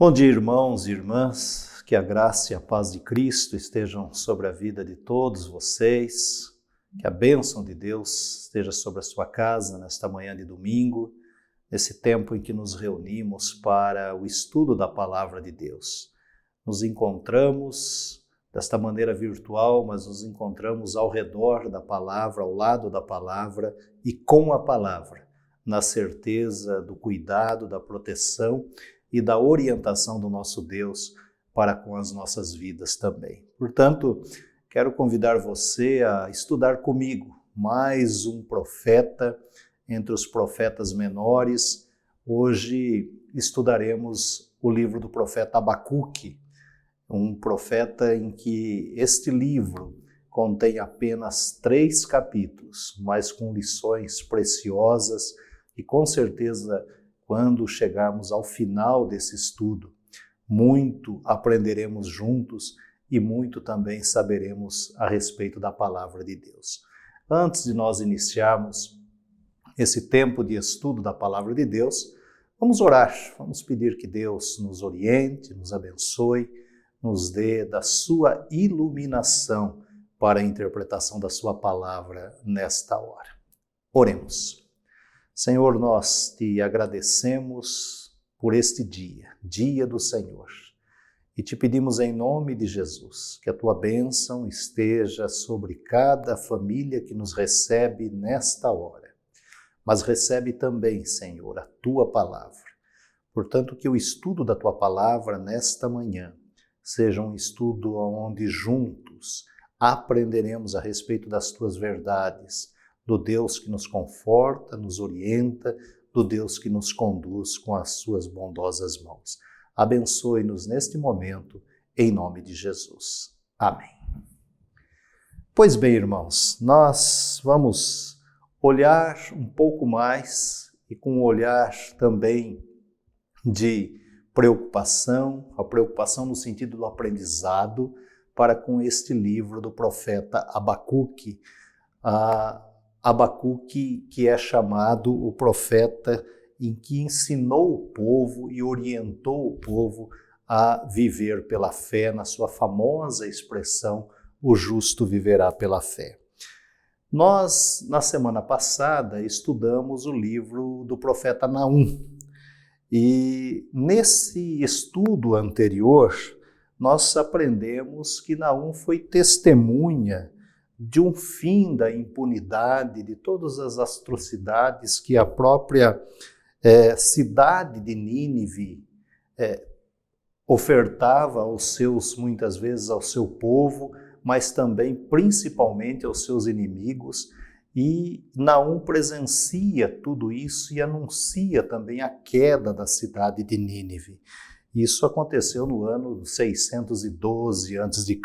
Bom dia, irmãos e irmãs, que a graça e a paz de Cristo estejam sobre a vida de todos vocês, que a bênção de Deus esteja sobre a sua casa nesta manhã de domingo, nesse tempo em que nos reunimos para o estudo da Palavra de Deus. Nos encontramos desta maneira virtual, mas nos encontramos ao redor da Palavra, ao lado da Palavra e com a Palavra, na certeza do cuidado, da proteção e da orientação do nosso Deus para com as nossas vidas também. Portanto, quero convidar você a estudar comigo mais um profeta entre os profetas menores. Hoje estudaremos o livro do profeta Abacuque, um profeta em que este livro contém apenas 3 capítulos, mas com lições preciosas e com certeza quando chegarmos ao final desse estudo, muito aprenderemos juntos e muito também saberemos a respeito da palavra de Deus. Antes de nós iniciarmos esse tempo de estudo da palavra de Deus, vamos orar, vamos pedir que Deus nos oriente, nos abençoe, nos dê da sua iluminação para a interpretação da sua palavra nesta hora. Oremos. Senhor, nós te agradecemos por este dia, dia do Senhor, e te pedimos em nome de Jesus que a tua bênção esteja sobre cada família que nos recebe nesta hora, mas recebe também, Senhor, a tua palavra. Portanto, que o estudo da tua palavra nesta manhã seja um estudo onde juntos aprenderemos a respeito das tuas verdades, do Deus que nos conforta, nos orienta, do Deus que nos conduz com as suas bondosas mãos. Abençoe-nos neste momento, em nome de Jesus. Amém. Pois bem, irmãos, nós vamos olhar um pouco mais e com um olhar também de preocupação, a preocupação no sentido do aprendizado, para com este livro do profeta Abacuque, Abacuque, que é chamado o profeta em que ensinou o povo e orientou o povo a viver pela fé, na sua famosa expressão, o justo viverá pela fé. Nós, na semana passada, estudamos o livro do profeta Naum, e nesse estudo anterior, nós aprendemos que Naum foi testemunha de um fim da impunidade, de todas as atrocidades que a própria cidade de Nínive ofertava aos seus, muitas vezes ao seu povo, mas também principalmente aos seus inimigos, e Naum presencia tudo isso e anuncia também a queda da cidade de Nínive. Isso aconteceu no ano 612 a.C.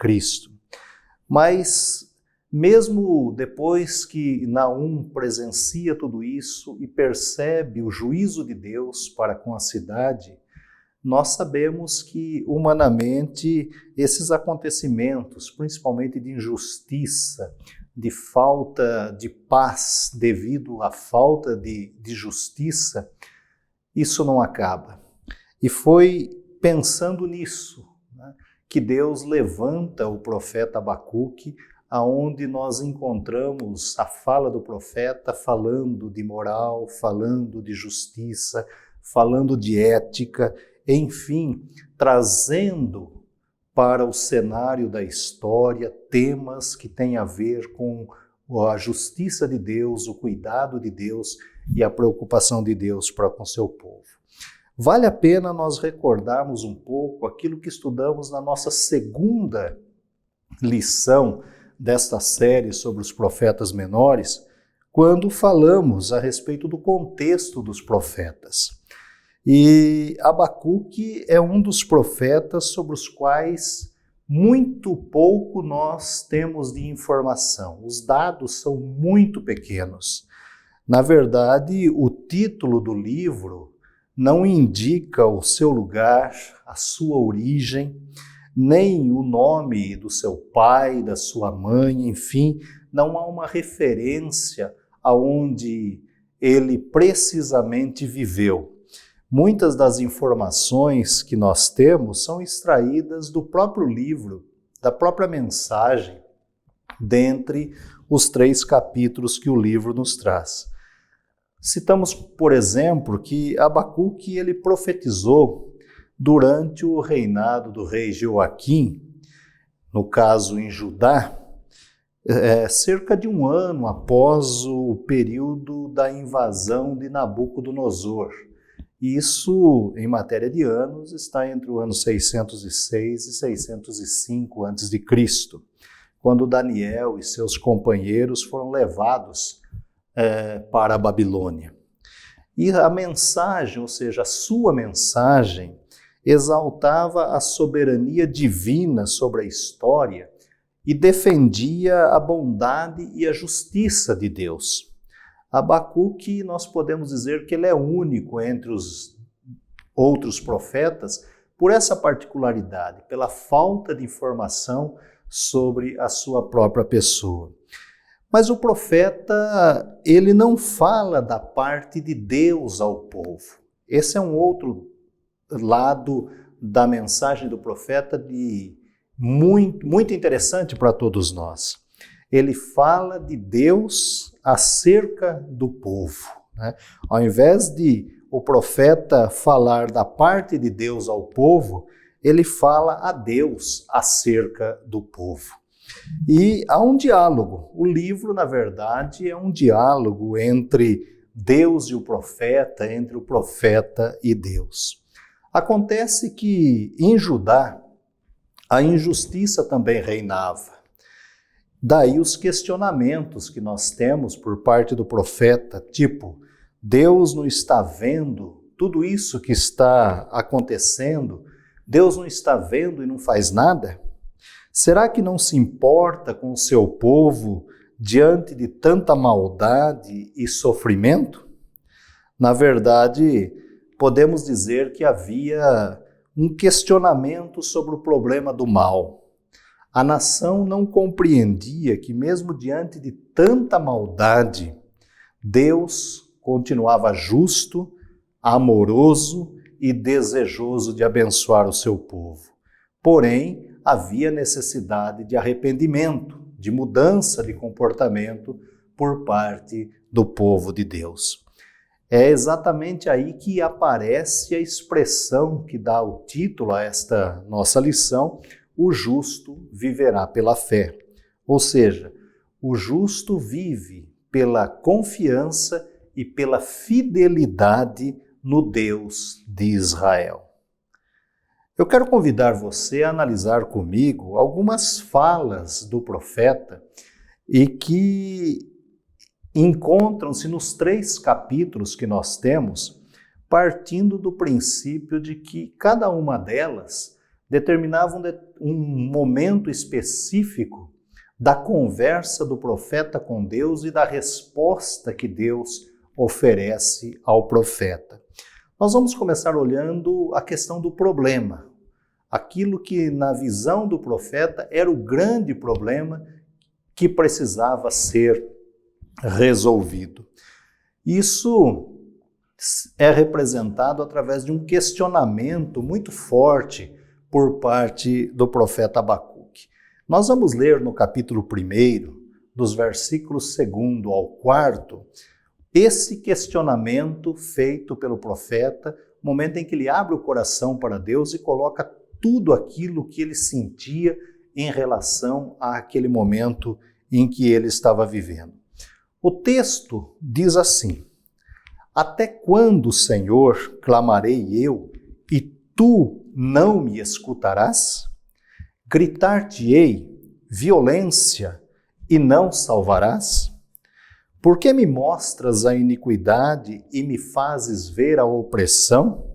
Mas mesmo depois que Naum presencia tudo isso e percebe o juízo de Deus para com a cidade, nós sabemos que, humanamente, esses acontecimentos, principalmente de injustiça, de falta de paz devido à falta de justiça, isso não acaba. E foi pensando nisso, né, que Deus levanta o profeta Abacuque, aonde nós encontramos a fala do profeta falando de moral, falando de justiça, falando de ética, enfim, trazendo para o cenário da história temas que têm a ver com a justiça de Deus, o cuidado de Deus e a preocupação de Deus para com seu povo. Vale a pena nós recordarmos um pouco aquilo que estudamos na nossa segunda lição desta série sobre os profetas menores, quando falamos a respeito do contexto dos profetas. E Abacuque é um dos profetas sobre os quais muito pouco nós temos de informação. Os dados são muito pequenos. Na verdade, o título do livro não indica o seu lugar, a sua origem, nem o nome do seu pai, da sua mãe, enfim, não há uma referência aonde ele precisamente viveu. Muitas das informações que nós temos são extraídas do próprio livro, da própria mensagem, dentre os 3 capítulos que o livro nos traz. Citamos, por exemplo, que Abacuque ele profetizou durante o reinado do rei Joaquim, no caso em Judá, cerca de 1 ano após o período da invasão de Nabucodonosor. Isso, em matéria de anos, está entre o ano 606 e 605 a.C., quando Daniel e seus companheiros foram levados para a Babilônia. E a mensagem, ou seja, a sua mensagem, exaltava a soberania divina sobre a história e defendia a bondade e a justiça de Deus. Abacuque, nós podemos dizer que ele é único entre os outros profetas por essa particularidade, pela falta de informação sobre a sua própria pessoa. Mas o profeta, ele não fala da parte de Deus ao povo. Esse é um outro lado da mensagem do profeta muito interessante para todos nós. Ele fala de Deus acerca do povo, né? Ao invés de o profeta falar da parte de Deus ao povo, ele fala a Deus acerca do povo. E há um diálogo. O livro, na verdade, é um diálogo entre Deus e o profeta, entre o profeta e Deus. Acontece que em Judá a injustiça também reinava. Daí os questionamentos que nós temos por parte do profeta, tipo, Deus não está vendo tudo isso que está acontecendo? Deus não está vendo e não faz nada? Será que não se importa com o seu povo diante de tanta maldade e sofrimento? Na verdade, podemos dizer que havia um questionamento sobre o problema do mal. A nação não compreendia que mesmo diante de tanta maldade, Deus continuava justo, amoroso e desejoso de abençoar o seu povo. Porém, havia necessidade de arrependimento, de mudança de comportamento por parte do povo de Deus. É exatamente aí que aparece a expressão que dá o título a esta nossa lição: o justo viverá pela fé. Ou seja, o justo vive pela confiança e pela fidelidade no Deus de Israel. Eu quero convidar você a analisar comigo algumas falas do profeta e que encontram-se nos 3 capítulos que nós temos, partindo do princípio de que cada uma delas determinava um momento específico da conversa do profeta com Deus e da resposta que Deus oferece ao profeta. Nós vamos começar olhando a questão do problema, aquilo que na visão do profeta era o grande problema que precisava ser resolvido. Isso é representado através de um questionamento muito forte por parte do profeta Abacuque. Nós vamos ler no capítulo 1, dos versículos 2 ao 4, esse questionamento feito pelo profeta, momento em que ele abre o coração para Deus e coloca tudo aquilo que ele sentia em relação àquele momento em que ele estava vivendo. O texto diz assim: até quando, Senhor, clamarei eu, e tu não me escutarás? Gritar-te-ei violência e não salvarás? Por que me mostras a iniquidade e me fazes ver a opressão?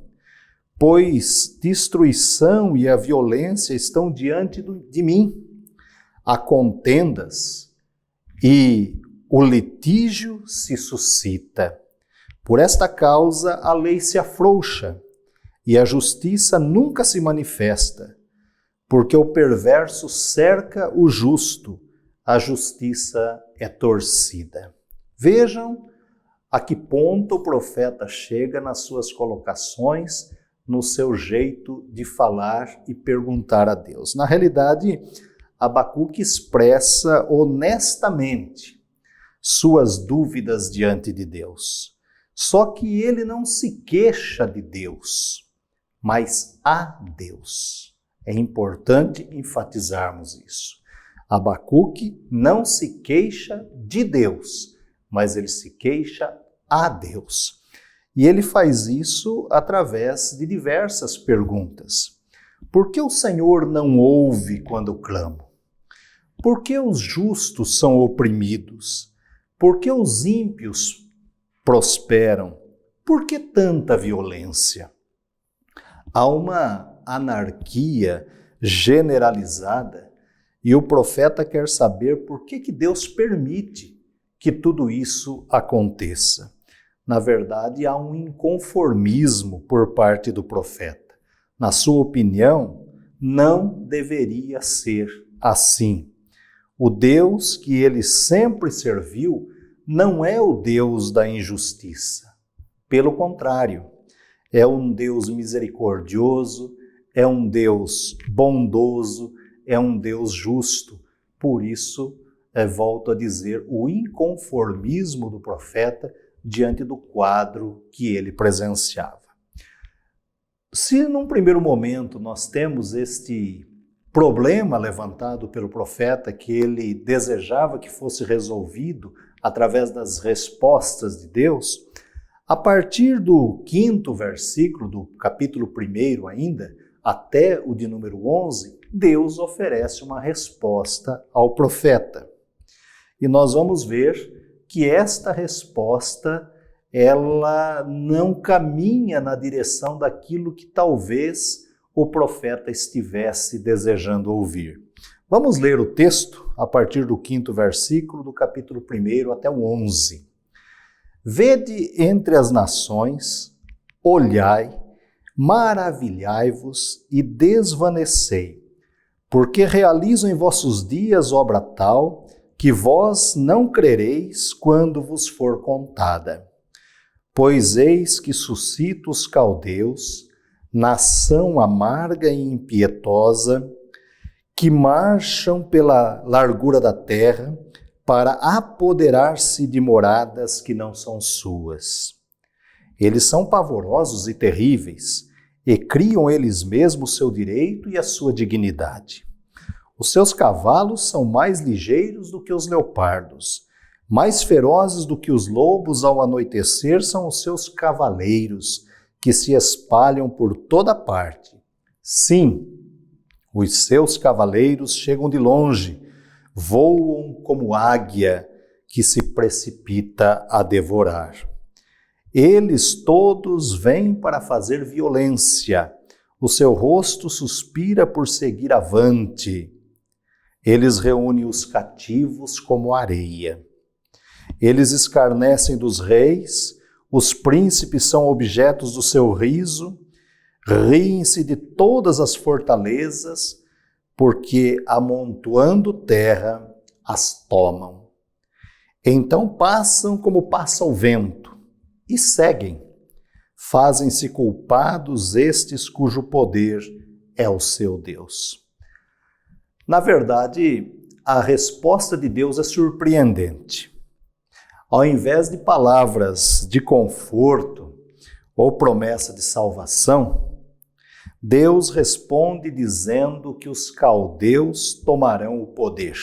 Pois destruição e a violência estão diante de mim. Há contendas e o litígio se suscita. Por esta causa a lei se afrouxa e a justiça nunca se manifesta, porque o perverso cerca o justo, a justiça é torcida. Vejam a que ponto o profeta chega nas suas colocações, no seu jeito de falar e perguntar a Deus. Na realidade, Abacuque expressa honestamente suas dúvidas diante de Deus. Só que ele não se queixa de Deus, mas a Deus. É importante enfatizarmos isso. Abacuque não se queixa de Deus, mas ele se queixa a Deus. E ele faz isso através de diversas perguntas. Por que o Senhor não ouve quando eu clamo? Por que os justos são oprimidos? Por que os ímpios prosperam? Por que tanta violência? Há uma anarquia generalizada e o profeta quer saber por que Deus permite que tudo isso aconteça. Na verdade, há um inconformismo por parte do profeta. Na sua opinião, não deveria ser assim. O Deus que ele sempre serviu não é o Deus da injustiça. Pelo contrário, é um Deus misericordioso, é um Deus bondoso, é um Deus justo. Por isso, volto a dizer, o inconformismo do profeta diante do quadro que ele presenciava. Se num primeiro momento nós temos este problema levantado pelo profeta que ele desejava que fosse resolvido através das respostas de Deus, a partir do 5º versículo do capítulo 1 ainda, até o de número 11, Deus oferece uma resposta ao profeta. E nós vamos ver que esta resposta, ela não caminha na direção daquilo que talvez o profeta estivesse desejando ouvir. Vamos ler o texto a partir do 5º versículo do capítulo 1 até o 11. Vede entre as nações, olhai, maravilhai-vos e desvanecei, porque realizo em vossos dias obra tal que vós não crereis quando vos for contada. Pois eis que suscito os caldeus, nação amarga e impietosa, que marcham pela largura da terra para apoderar-se de moradas que não são suas. Eles são pavorosos e terríveis, e criam eles mesmos o seu direito e a sua dignidade. Os seus cavalos são mais ligeiros do que os leopardos, mais ferozes do que os lobos ao anoitecer são os seus cavaleiros, que se espalham por toda parte. Sim, os seus cavaleiros chegam de longe, voam como águia que se precipita a devorar. Eles todos vêm para fazer violência, o seu rosto suspira por seguir avante. Eles reúnem os cativos como areia. Eles escarnecem dos reis, os príncipes são objetos do seu riso, riem-se de todas as fortalezas, porque amontoando terra as tomam. Então passam como passa o vento e seguem. Fazem-se culpados estes cujo poder é o seu Deus. Na verdade, a resposta de Deus é surpreendente. Ao invés de palavras de conforto ou promessa de salvação, Deus responde dizendo que os caldeus tomarão o poder.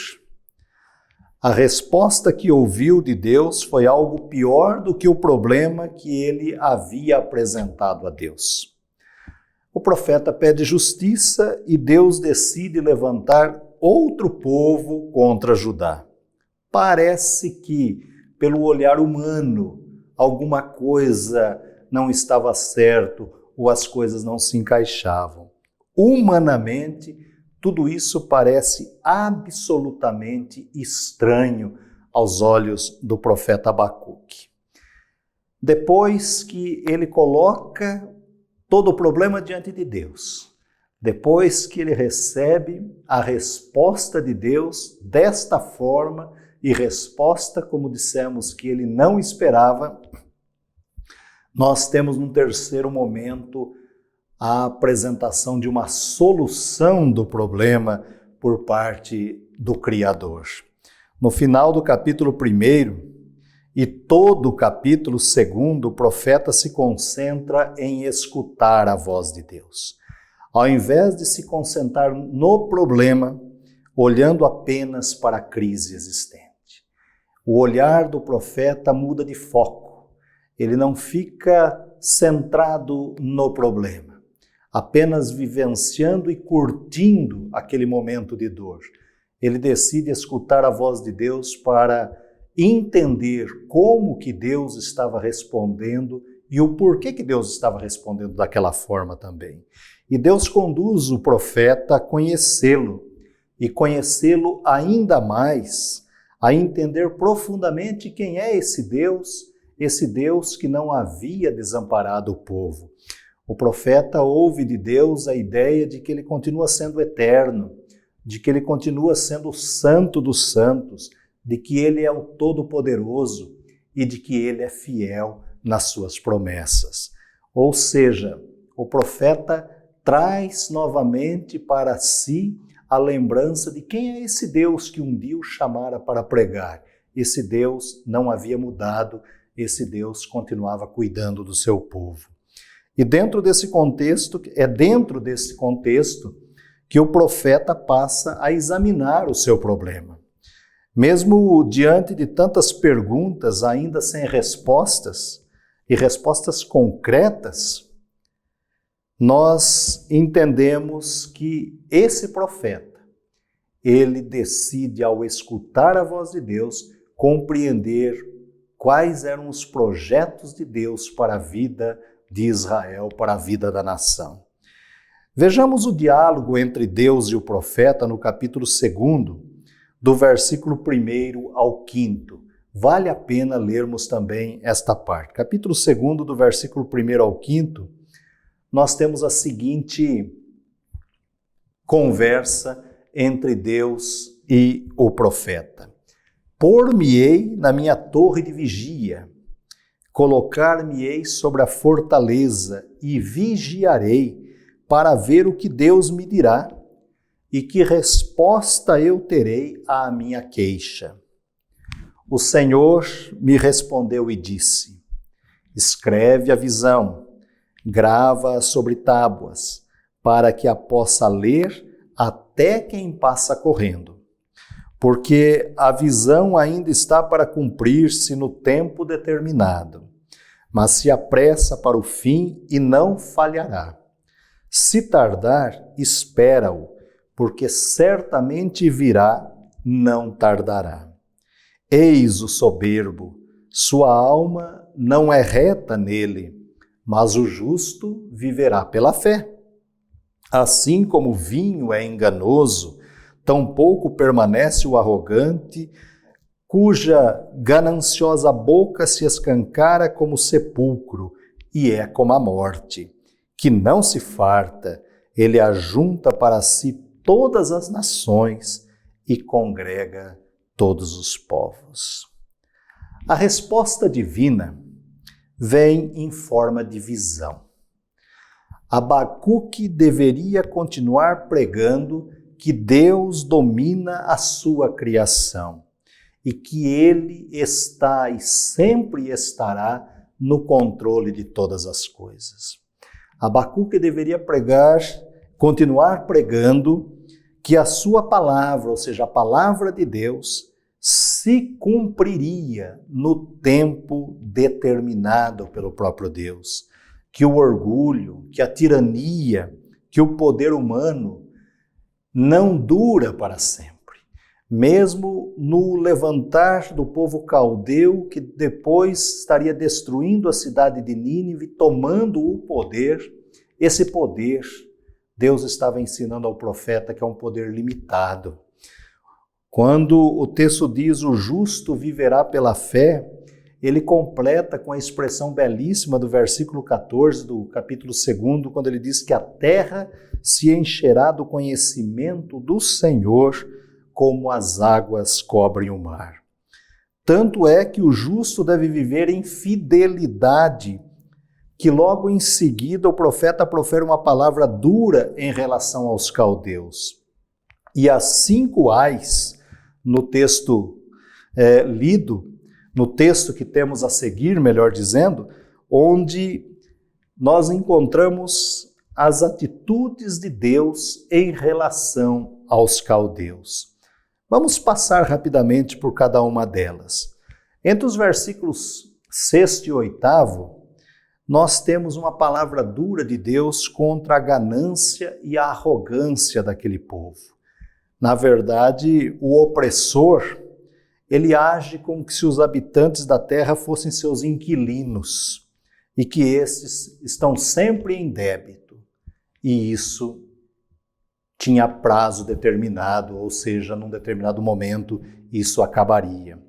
A resposta que ouviu de Deus foi algo pior do que o problema que ele havia apresentado a Deus. O profeta pede justiça e Deus decide levantar outro povo contra Judá. Parece que, pelo olhar humano, alguma coisa não estava certo ou as coisas não se encaixavam. Humanamente, tudo isso parece absolutamente estranho aos olhos do profeta Abacuque. depois que ele coloca todo o problema diante de Deus, depois que ele recebe a resposta de Deus desta forma, e resposta, como dissemos, que ele não esperava, nós temos num terceiro momento a apresentação de uma solução do problema por parte do Criador. No final do capítulo 1 e todo o capítulo 2, o profeta se concentra em escutar a voz de Deus. Ao invés de se concentrar no problema, olhando apenas para a crise existente. O olhar do profeta muda de foco. Ele não fica centrado no problema, apenas vivenciando e curtindo aquele momento de dor. Ele decide escutar a voz de Deus para entender como que Deus estava respondendo e o porquê que Deus estava respondendo daquela forma também. E Deus conduz o profeta a conhecê-lo e conhecê-lo ainda mais, a entender profundamente quem é esse Deus que não havia desamparado o povo. O profeta ouve de Deus a ideia de que ele continua sendo eterno, de que ele continua sendo o Santo dos Santos, de que ele é o Todo-Poderoso e de que ele é fiel nas suas promessas. Ou seja, o profeta traz novamente para si a lembrança de quem é esse Deus que um dia o chamara para pregar. Esse Deus não havia mudado, esse Deus continuava cuidando do seu povo. E dentro desse contexto que o profeta passa a examinar o seu problema. Mesmo diante de tantas perguntas ainda sem respostas, e respostas concretas, nós entendemos que esse profeta, ele decide, ao escutar a voz de Deus, compreender quais eram os projetos de Deus para a vida de Israel, para a vida da nação. Vejamos o diálogo entre Deus e o profeta no capítulo 2, do versículo 1 ao 5. Vale a pena lermos também esta parte. Capítulo 2, do versículo 1 ao 5, nós temos a seguinte conversa entre Deus e o profeta. Pôr-me-ei na minha torre de vigia, colocar-me-ei sobre a fortaleza e vigiarei para ver o que Deus me dirá e que resposta eu terei à minha queixa. O Senhor me respondeu e disse: escreve a visão, grava sobre tábuas, para que a possa ler até quem passa correndo. Porque a visão ainda está para cumprir-se no tempo determinado, mas se apressa para o fim e não falhará. Se tardar, espera-o, porque certamente virá, não tardará. Eis o soberbo, sua alma não é reta nele, mas o justo viverá pela fé. Assim como o vinho é enganoso, tampouco permanece o arrogante, cuja gananciosa boca se escancara como sepulcro e é como a morte, que não se farta, ele ajunta para si todas as nações e congrega todos os povos. A resposta divina vem em forma de visão. Abacuque deveria continuar pregando que Deus domina a sua criação e que Ele está e sempre estará no controle de todas as coisas. Abacuque deveria continuar pregando que a sua palavra, ou seja, a palavra de Deus, se cumpriria no tempo determinado pelo próprio Deus. Que o orgulho, que a tirania, que o poder humano não dura para sempre. Mesmo no levantar do povo caldeu, que depois estaria destruindo a cidade de Nínive, tomando o poder, esse poder, Deus estava ensinando ao profeta que é um poder limitado. Quando o texto diz o justo viverá pela fé, ele completa com a expressão belíssima do versículo 14 do capítulo 2, quando ele diz que a terra se encherá do conhecimento do Senhor, como as águas cobrem o mar. Tanto é que o justo deve viver em fidelidade, que logo em seguida o profeta profere uma palavra dura em relação aos caldeus. E as 5 ais, no texto lido, no texto que temos a seguir, melhor dizendo, onde nós encontramos as atitudes de Deus em relação aos caldeus. Vamos passar rapidamente por cada uma delas. Entre os versículos 6 e 8, nós temos uma palavra dura de Deus contra a ganância e a arrogância daquele povo. Na verdade, o opressor, ele age como se os habitantes da terra fossem seus inquilinos e que esses estão sempre em débito. E isso tinha prazo determinado, ou seja, num determinado momento isso acabaria.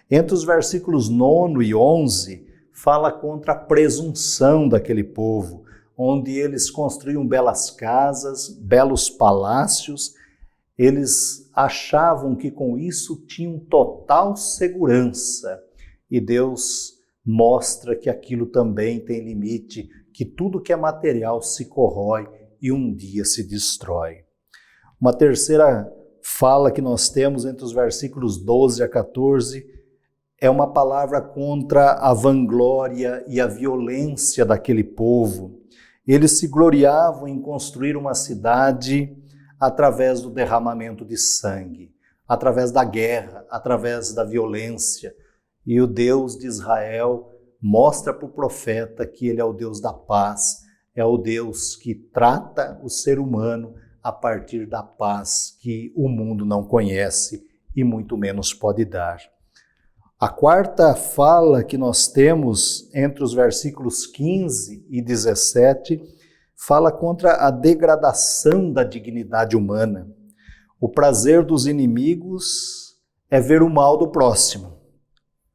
Entre os versículos 9 e 11, fala contra a presunção daquele povo, onde eles construíam belas casas, belos palácios. Eles achavam que com isso tinham total segurança. E Deus mostra que aquilo também tem limite, que tudo que é material se corrói e um dia se destrói. Uma terceira fala que nós temos entre os versículos 12 a 14 é uma palavra contra a vanglória e a violência daquele povo. Eles se gloriavam em construir uma cidade através do derramamento de sangue, através da guerra, através da violência. E o Deus de Israel mostra para o profeta que ele é o Deus da paz, é o Deus que trata o ser humano a partir da paz que o mundo não conhece e muito menos pode dar. A quarta fala que nós temos entre os versículos 15 e 17 fala contra a degradação da dignidade humana. O prazer dos inimigos é ver o mal do próximo,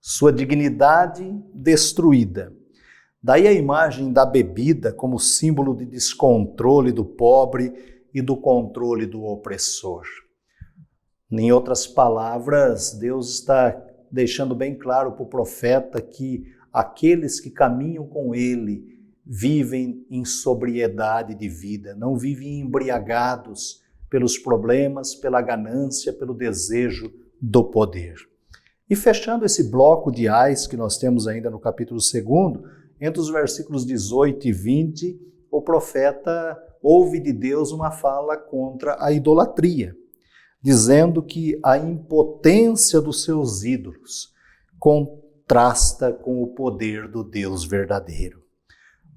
sua dignidade destruída. Daí a imagem da bebida como símbolo de descontrole do pobre e do controle do opressor. Em outras palavras, Deus está deixando bem claro para o profeta que aqueles que caminham com ele vivem em sobriedade de vida, não vivem embriagados pelos problemas, pela ganância, pelo desejo do poder. E fechando esse bloco de ais que nós temos ainda no capítulo 2, entre os versículos 18 e 20, o profeta ouve de Deus uma fala contra a idolatria, dizendo que a impotência dos seus ídolos contrasta com o poder do Deus verdadeiro.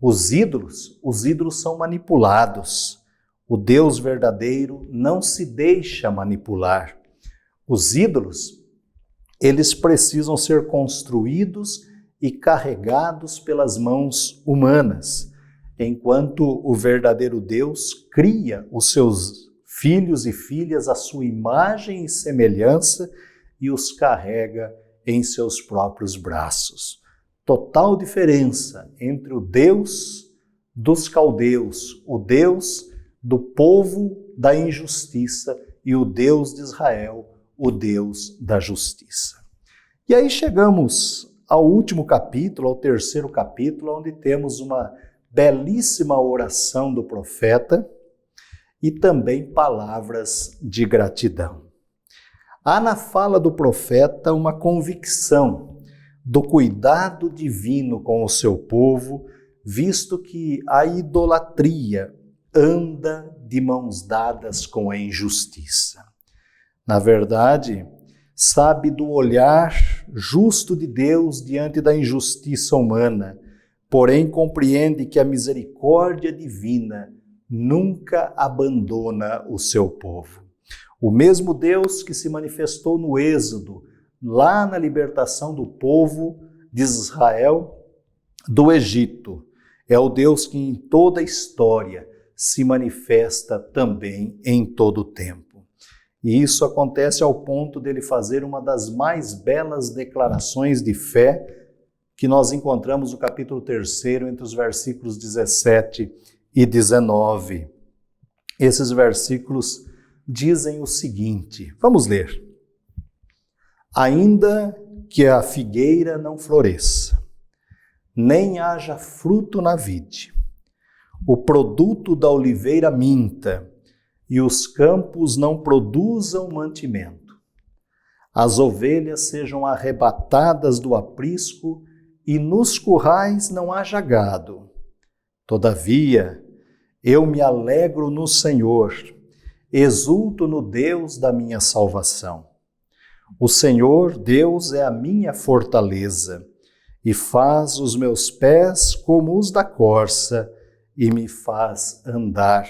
Os ídolos são manipulados. O Deus verdadeiro não se deixa manipular. Os ídolos, eles precisam ser construídos e carregados pelas mãos humanas, enquanto o verdadeiro Deus cria os seus filhos e filhas à sua imagem e semelhança e os carrega em seus próprios braços. Total diferença entre o Deus dos caldeus, o Deus do povo da injustiça e o Deus de Israel, o Deus da justiça. E aí chegamos ao último capítulo, ao 3º capítulo, onde temos uma belíssima oração do profeta e também palavras de gratidão. Há na fala do profeta uma convicção do cuidado divino com o seu povo, visto que a idolatria anda de mãos dadas com a injustiça. Na verdade, sabe do olhar justo de Deus diante da injustiça humana, porém compreende que a misericórdia divina nunca abandona o seu povo. O mesmo Deus que se manifestou no Êxodo, lá na libertação do povo de Israel do Egito, é o Deus que em toda a história se manifesta também em todo o tempo. E isso acontece ao ponto dele fazer uma das mais belas declarações de fé que nós encontramos no capítulo 3, entre os versículos 17 e 19. Esses versículos dizem o seguinte, vamos ler. Ainda que a figueira não floresça, nem haja fruto na vide, o produto da oliveira minta, e os campos não produzam mantimento, as ovelhas sejam arrebatadas do aprisco, e nos currais não haja gado. Todavia, eu me alegro no Senhor, exulto no Deus da minha salvação. O Senhor, Deus, é a minha fortaleza, e faz os meus pés como os da corça, e me faz andar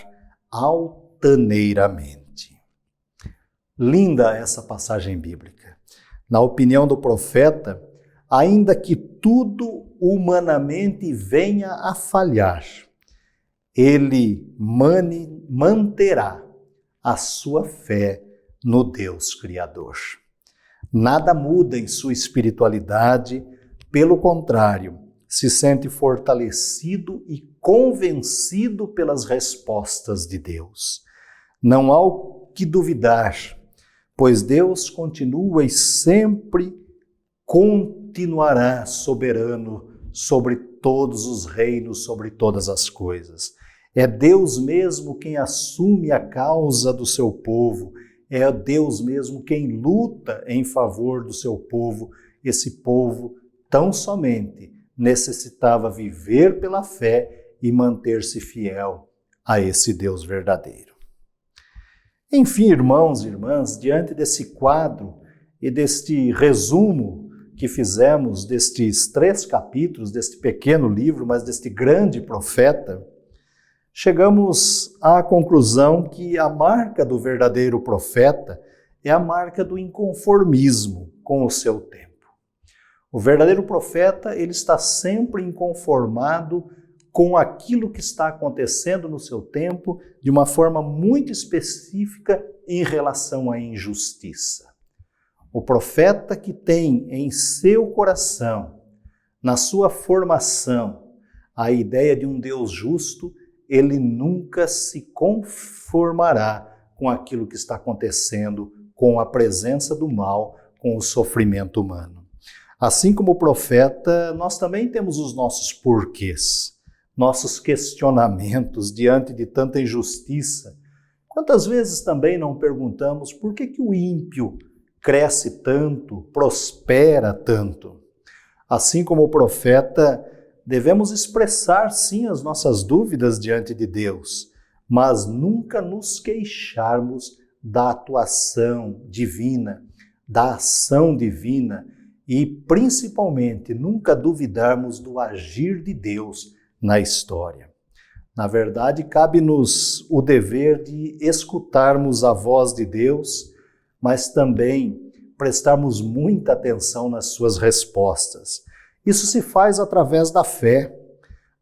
altaneiramente. Linda essa passagem bíblica. Na opinião do profeta, ainda que tudo humanamente venha a falhar, ele manterá a sua fé no Deus Criador. Nada muda em sua espiritualidade, pelo contrário, se sente fortalecido e convencido pelas respostas de Deus. Não há o que duvidar, pois Deus continua e sempre continuará soberano sobre todos os reinos, sobre todas as coisas. É Deus mesmo quem assume a causa do seu povo, é Deus mesmo quem luta em favor do seu povo. Esse povo tão somente necessitava viver pela fé e manter-se fiel a esse Deus verdadeiro. Enfim, irmãos e irmãs, diante desse quadro e deste resumo que fizemos destes 3 capítulos, deste pequeno livro, mas deste grande profeta, chegamos à conclusão que a marca do verdadeiro profeta é a marca do inconformismo com o seu tempo. O verdadeiro profeta, ele está sempre inconformado com aquilo que está acontecendo no seu tempo, de uma forma muito específica em relação à injustiça. O profeta que tem em seu coração, na sua formação, a ideia de um Deus justo, ele nunca se conformará com aquilo que está acontecendo, com a presença do mal, com o sofrimento humano. Assim como o profeta, nós também temos os nossos porquês, nossos questionamentos diante de tanta injustiça. Quantas vezes também não perguntamos por que o ímpio cresce tanto, prospera tanto? Assim como o profeta, devemos expressar sim as nossas dúvidas diante de Deus, mas nunca nos queixarmos da atuação divina, da ação divina e, principalmente, nunca duvidarmos do agir de Deus na história. Na verdade, cabe-nos o dever de escutarmos a voz de Deus, mas também prestarmos muita atenção nas suas respostas. Isso se faz através da fé,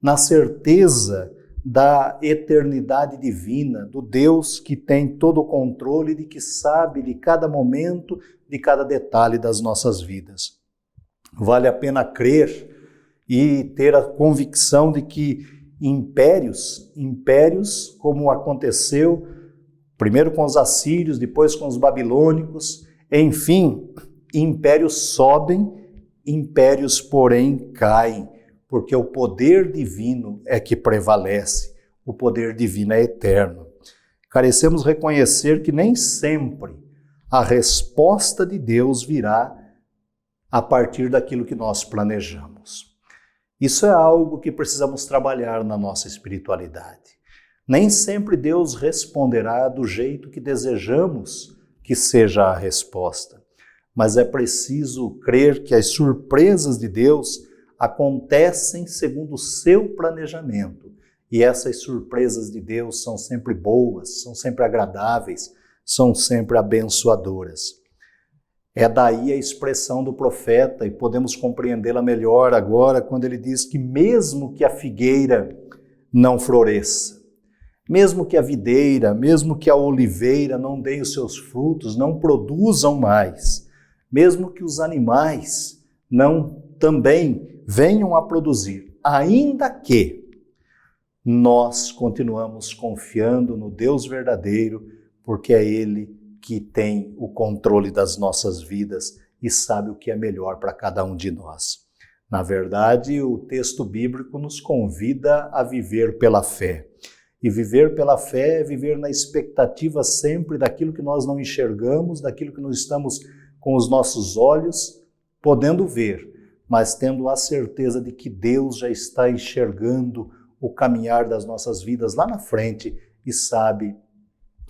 na certeza da eternidade divina, do Deus que tem todo o controle e de que sabe de cada momento, de cada detalhe das nossas vidas. Vale a pena crer e ter a convicção de que impérios como aconteceu primeiro com os assírios, depois com os babilônicos, enfim, impérios sobem, impérios, porém, caem, porque o poder divino é que prevalece, o poder divino é eterno. Carecemos reconhecer que nem sempre a resposta de Deus virá a partir daquilo que nós planejamos. Isso é algo que precisamos trabalhar na nossa espiritualidade. Nem sempre Deus responderá do jeito que desejamos que seja a resposta, mas é preciso crer que as surpresas de Deus acontecem segundo o seu planejamento. E essas surpresas de Deus são sempre boas, são sempre agradáveis, são sempre abençoadoras. É daí a expressão do profeta, e podemos compreendê-la melhor agora, quando ele diz que mesmo que a figueira não floresça, mesmo que a videira, mesmo que a oliveira não deem os seus frutos, não produzam mais, mesmo que os animais também venham a produzir, ainda que nós continuamos confiando no Deus verdadeiro, porque é Ele que tem o controle das nossas vidas e sabe o que é melhor para cada um de nós. Na verdade, o texto bíblico nos convida a viver pela fé. E viver pela fé é viver na expectativa sempre daquilo que nós não enxergamos, daquilo que não estamos com os nossos olhos podendo ver, mas tendo a certeza de que Deus já está enxergando o caminhar das nossas vidas lá na frente e sabe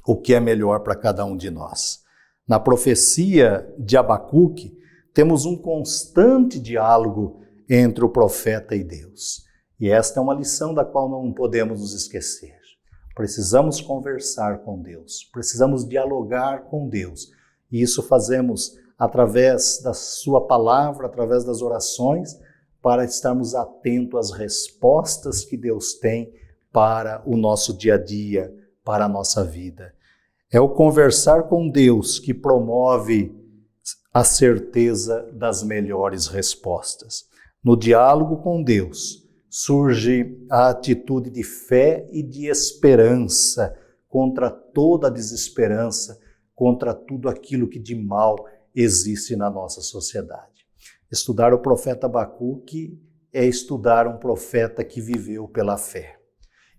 o que é melhor para cada um de nós. Na profecia de Abacuque, temos um constante diálogo entre o profeta e Deus. E esta é uma lição da qual não podemos nos esquecer. Precisamos conversar com Deus, precisamos dialogar com Deus. E isso fazemos através da sua palavra, através das orações, para estarmos atentos às respostas que Deus tem para o nosso dia a dia, para a nossa vida. É o conversar com Deus que promove a certeza das melhores respostas. No diálogo com Deus, surge a atitude de fé e de esperança contra toda a desesperança, contra tudo aquilo que de mal existe na nossa sociedade. Estudar o profeta Abacuque é estudar um profeta que viveu pela fé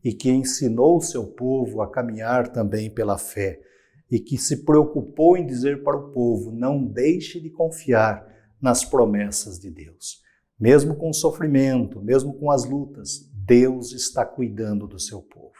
e que ensinou o seu povo a caminhar também pela fé e que se preocupou em dizer para o povo: não deixe de confiar nas promessas de Deus. Mesmo com o sofrimento, mesmo com as lutas, Deus está cuidando do seu povo.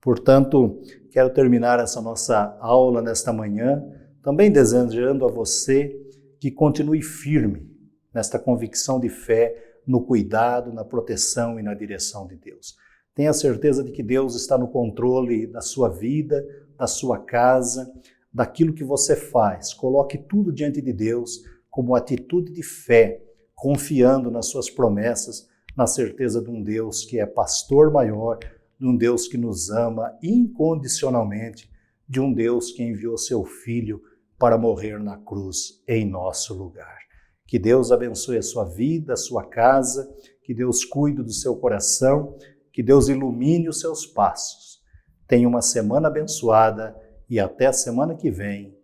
Portanto, quero terminar essa nossa aula nesta manhã, também desejando a você que continue firme nesta convicção de fé, no cuidado, na proteção e na direção de Deus. Tenha certeza de que Deus está no controle da sua vida, da sua casa, daquilo que você faz. Coloque tudo diante de Deus como atitude de fé, confiando nas suas promessas, na certeza de um Deus que é pastor maior, de um Deus que nos ama incondicionalmente, de um Deus que enviou seu Filho para morrer na cruz em nosso lugar. Que Deus abençoe a sua vida, a sua casa, que Deus cuide do seu coração, que Deus ilumine os seus passos. Tenha uma semana abençoada e até a semana que vem,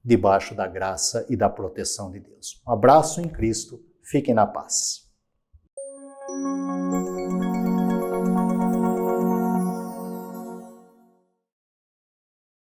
debaixo da graça e da proteção de Deus. Um abraço em Cristo. Fiquem na paz.